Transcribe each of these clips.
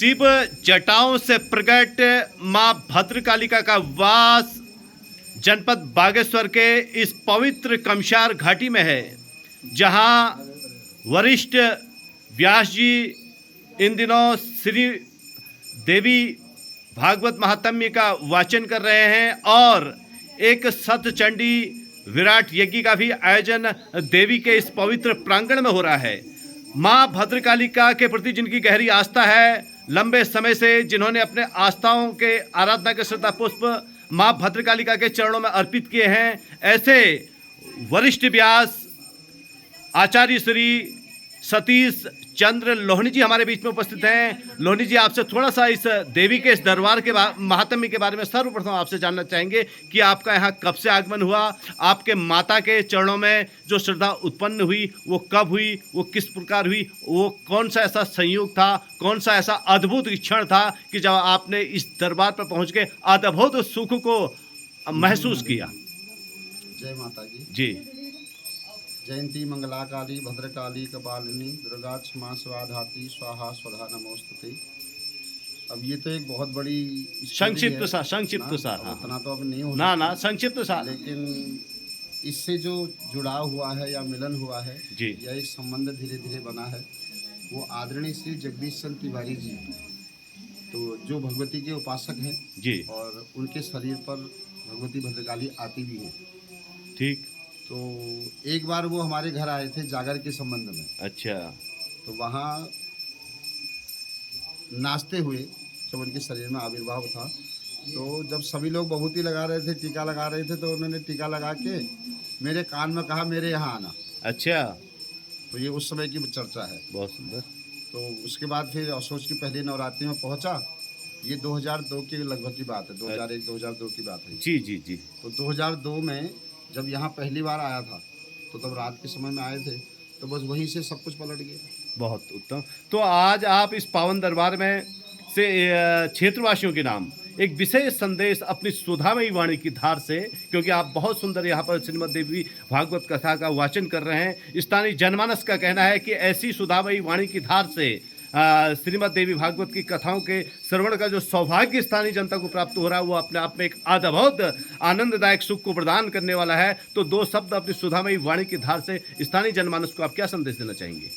शिव जटाओं से प्रकट मां भद्रकालिका का वास जनपद बागेश्वर के इस पवित्र कमशार घाटी में है, जहां वरिष्ठ व्यास जी इन दिनों श्री देवी भागवत महात्म्य का वाचन कर रहे हैं और एक सतचंडी विराट यज्ञ का भी आयोजन देवी के इस पवित्र प्रांगण में हो रहा है। मां भद्रकालिका के प्रति जिनकी गहरी आस्था है, लंबे समय से जिन्होंने अपने आस्थाओं के आराधना के श्रद्धा पुष्प मां भद्रकालिका के चरणों में अर्पित किए हैं, ऐसे वरिष्ठ व्यास आचार्य श्री सतीश चंद्र लोहनी जी हमारे बीच में उपस्थित हैं। लोहनी जी, आपसे थोड़ा सा इस देवी के इस दरबार के महात्म्य के बारे में सर्वप्रथम आपसे जानना चाहेंगे कि आपका यहाँ कब से आगमन हुआ, आपके माता के चरणों में जो श्रद्धा उत्पन्न हुई वो कब हुई, वो किस प्रकार हुई, वो कौन सा ऐसा संयोग था, कौन सा ऐसा अद्भुत क्षण था कि जब आपने इस दरबार पर पहुँच के अद्भुत सुख को महसूस किया। जय माता जी। जी। जयंती मंगलाकाली भद्रकाली कपालिनी दुर्गा क्षमा स्वाधाती स्वाहा स्वधा नमोस्तुते। अब ये तो एक बहुत बड़ी संक्षिप्त सा उतना तो अब नहीं हो ना संक्षिप्त सा, लेकिन इससे जो जुड़ाव हुआ है या मिलन हुआ है जी, या एक संबंध धीरे धीरे बना है, वो आदरणीय श्री जगदीश चंद्र तिवारी जी, तो जो भगवती के उपासक हैं जी, और उनके शरीर पर भगवती भद्रकाली आती भी है। ठीक। तो एक बार वो हमारे घर आए थे जागर के संबंध में। अच्छा। तो वहाँ नाचते हुए जब उनके शरीर में आविर्भाव था, तो जब सभी लोग बहुती लगा रहे थे, टीका लगा रहे थे, तो उन्होंने टीका लगा के मेरे कान में कहा मेरे यहाँ आना। अच्छा। तो ये उस समय की चर्चा है। बहुत सुंदर। तो उसके बाद फिर असोच की पहली नवरात्रि में पहुँचा। ये 2002 के लगभग की बात है, 2001-2002 की बात है। जी जी जी। तो 2002 में जब यहाँ पहली बार आया था, तो तब रात के समय में आए थे, तो बस वहीं से सब कुछ पलट गया। बहुत उत्तम। तो आज आप इस पावन दरबार में से क्षेत्रवासियों के नाम एक विशेष संदेश अपनी सुधामयी वाणी की धार से, क्योंकि आप बहुत सुंदर यहाँ पर श्रीमद देवी भागवत कथा का वाचन कर रहे हैं, स्थानीय जनमानस का कहना है कि ऐसी सुधामयी वाणी की धार से श्रीमद देवी भागवत की कथाओं के श्रवण का जो सौभाग्य स्थानीय जनता को प्राप्त हो रहा है, वो अपने आप में एक अद्भुत आनंददायक सुख को प्रदान करने वाला है। तो दो शब्द अपनी सुधामयी वाणी की धार से स्थानीय जनमानस को आप क्या संदेश देना चाहेंगे?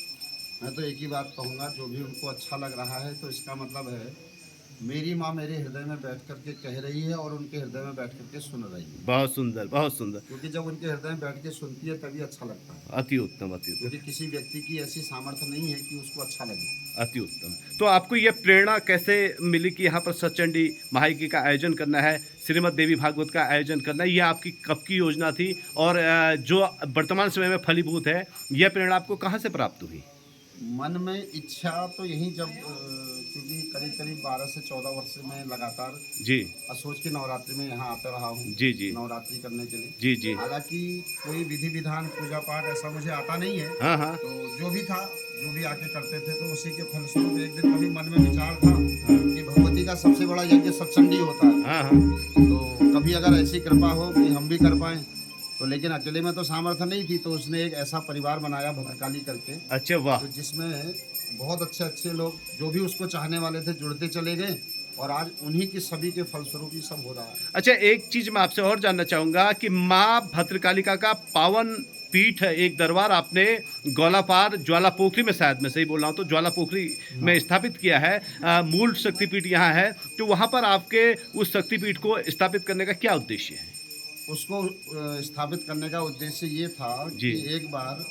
मैं तो एक ही बात कहूँगा, जो भी उनको अच्छा लग रहा है, तो इसका मतलब है मेरी माँ मेरे हृदय में बैठ करके कह रही है और उनके हृदय में बैठ करके सुन रही है। बहुत सुंदर, बहुत सुंदर। क्योंकि जब उनके हृदय में बैठ के सुनती है तभी अच्छा लगता है। अति उत्तम, अति उत्तम। क्योंकि किसी व्यक्ति की ऐसी सामर्थ्य नहीं है कि उसको अच्छा लगे। अति उत्तम। तो आपको यह प्रेरणा कैसे मिली कि यहाँ पर सतचंडी महायज्ञ का आयोजन करना है, श्रीमद देवी भागवत का आयोजन करना है? यह आपकी कब की योजना थी और जो वर्तमान समय में फलीभूत है, यह प्रेरणा आपको कहाँ से प्राप्त हुई? मन में इच्छा तो यही, जब क्योंकि करीब करीब 12 से 14 वर्ष में लगातार जी असोच की नवरात्रि में यहाँ आता रहा हूँ। जी जी। नवरात्रि करने के लिए। जी जी। हालांकि कोई विधि विधान पूजा पाठ ऐसा मुझे आता नहीं है। हाँ हाँ। तो जो भी था, जो भी आके करते थे, तो उसी के फलस्वरूप एक दिन कभी मन में विचार था कि भगवती का सबसे बड़ा यज्ञ सतचंडी होता है। हाँ हाँ। तो कभी अगर ऐसी कृपा हो कि हम भी कर पाएं, तो लेकिन अकेले में तो सामर्थ्य नहीं थी, तो उसने एक ऐसा परिवार बनाया भद्रकाली करके। अच्छा, वाह। तो जिसमें बहुत अच्छे अच्छे लोग जो भी उसको चाहने वाले थे जुड़ते चले गए, और आज उन्हीं की सभी के फलस्वरूप ही सब हो रहा है। अच्छा, एक चीज मैं आपसे और जानना चाहूँगा कि माँ भद्रकालिका का पावन पीठ है, एक दरबार आपने गौलापार ज्वाला पोखरी में, शायद मैं सही बोल रहा हूँ, तो ज्वाला पोखरी में स्थापित किया है। मूल शक्तिपीठ यहाँ है, तो वहाँ पर आपके उस शक्तिपीठ को स्थापित करने का क्या उद्देश्य है? उसको स्थापित करने का उद्देश्य ये था कि एक बार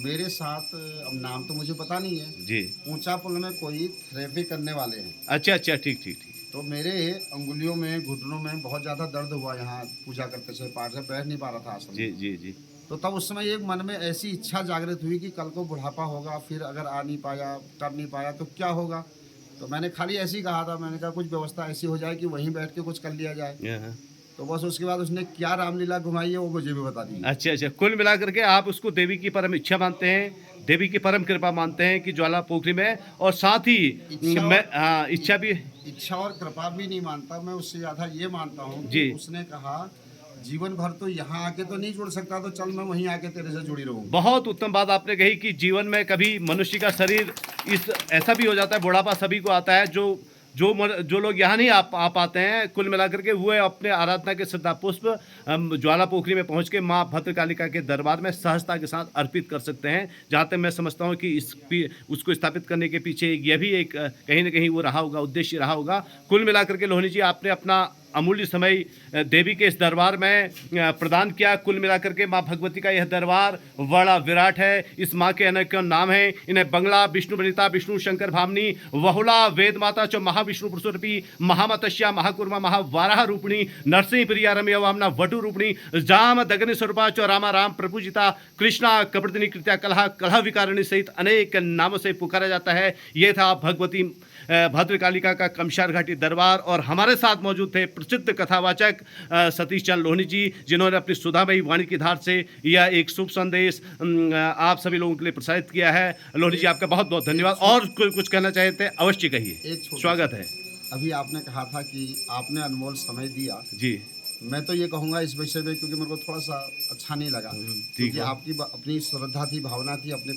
मेरे साथ, अब नाम तो मुझे पता नहीं है जी, ऊंचा पुल में कोई थेरेपी करने वाले हैं। अच्छा अच्छा, ठीक ठीक ठीक। तो मेरे अंगुलियों में, घुटनों में बहुत ज़्यादा दर्द हुआ, यहाँ पूजा करते समय पाठ से बैठ नहीं पा रहा था आसन। जी जी जी। तो तब उस समय एक मन में ऐसी इच्छा जागृत हुई कि कल को बुढ़ापा होगा, फिर अगर आ नहीं पाया, कर नहीं पाया तो क्या होगा। तो मैंने खाली ऐसे ही कहा था, मैंने कहा कुछ व्यवस्था ऐसी हो जाए कि वहीं बैठ के कुछ कर लिया जाए। तो बस उसके बाद उसने क्या रामलीला घुमाई है वो मुझे भी बता दी। अच्छा अच्छा, कुल मिलाकर के आप उसको देवी की परम इच्छा मानते हैं, देवी की परम कृपा मानते हैं कि ज्वाला पोखरी में, और साथ ही इच्छा भी, इच्छा और कृपा भी नहीं मानता मैं, उससे ज़्यादा ये मानता हूँ कि उसने कहा जीवन भर तो यहाँ आके तो नहीं जुड़ सकता, तो चल मैं वहीं आके तेरे से जुड़ी रहूँगा। बहुत उत्तम बात आपने कही कि जीवन में कभी मनुष्य का शरीर ऐसा भी हो जाता है, बुढ़ापा सभी को आता है, जो लोग यहाँ नहीं आ पाते हैं, कुल मिलाकर के वो अपने आराधना के श्रद्धा पुष्प ज्वाला पोखरी में पहुँच के माँ भद्रकालिका के दरबार में सहजता के साथ अर्पित कर सकते हैं। जहाँ तक मैं समझता हूँ कि उसको स्थापित करने के पीछे यह भी एक कहीं ना कहीं वो रहा होगा, उद्देश्य रहा होगा। कुल मिलाकर के लोहनी जी आपने अपना अमूल्य समय देवी के इस दरबार में प्रदान किया। कुल मिलाकर के माँ भगवती का यह दरबार बड़ा विराट है। इस माँ के अनेक नाम हैं। इन्हें बंगला, विष्णु वनिता, विष्णु शंकर भामनी, वहुला, वेद माता च महाविष्णु पुरुषरूपी, महामतस्या, महाकुर्मा, महावाराह रूपिणी, नरसिंह प्रिया, रम्य वामना, वटु रूपिणी, जाम दगनी स्वरूपा च रामा राम प्रपूजिता, कृष्णा कपर्दिनी, कृत्या कलह, कलह विकारिणी सहित अनेक नामों से पुकारा जाता है। ये था भगवती भद्रकालिका का कमशार घाटी दरबार। और हमारे साथ मौजूद थे प्रसिद्ध कथावाचक सतीश चंद लोहनी जी, जिन्होंने अपनी सुधामयी वाणी की धार से यह एक शुभ संदेश आप सभी लोगों के लिए प्रसारित किया है। लोहनी जी आपका बहुत बहुत धन्यवाद। और कुछ कहना चाहते हैं अवश्य कहिए, स्वागत है। अभी आपने कहा था कि आपने अनमोल समय दिया जी। मैं तो ये कहूँगा इस विषय में, क्योंकि मेरे को थोड़ा सा अच्छा नहीं लगा, क्योंकि आपकी अपनी श्रद्धा थी, भावना थी, अपने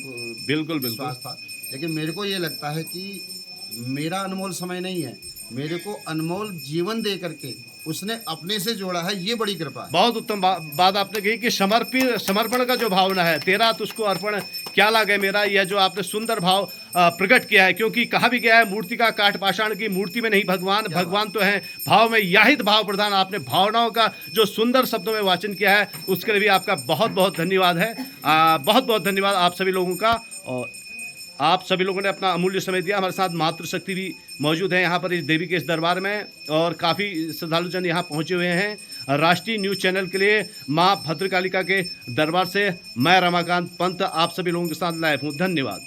बिल्कुल विश्वास था। लेकिन मेरे को ये लगता है कि मेरा अनमोल समय नहीं है, मेरे को अनमोल जीवन दे करके उसने अपने से जोड़ा है, ये बड़ी कृपा है। बहुत उत्तम बात आपने कही कि समर्पण का जो भावना है, तेरा तुझको अर्पण क्या लागे मेरा, यह जो आपने सुंदर भाव प्रकट किया है। क्योंकि कहा भी गया है मूर्ति का काठ पाषाण की, मूर्ति में नहीं भगवान तो है भाव में। याहित भाव प्रधान आपने भावनाओं का जो सुंदर शब्दों में वाचन किया है, उसके लिए भी आपका बहुत बहुत धन्यवाद है। बहुत बहुत धन्यवाद आप सभी लोगों का। और आप सभी लोगों ने अपना अमूल्य समय दिया। हमारे साथ मातृशक्ति भी मौजूद है यहाँ पर इस देवी के इस दरबार में, और काफ़ी श्रद्धालुजन यहाँ पहुँचे हुए हैं। राष्ट्रीय न्यूज़ चैनल के लिए माँ भद्रकालिका के दरबार से मैं रमाकांत पंत आप सभी लोगों के साथ लाइव हूँ। धन्यवाद।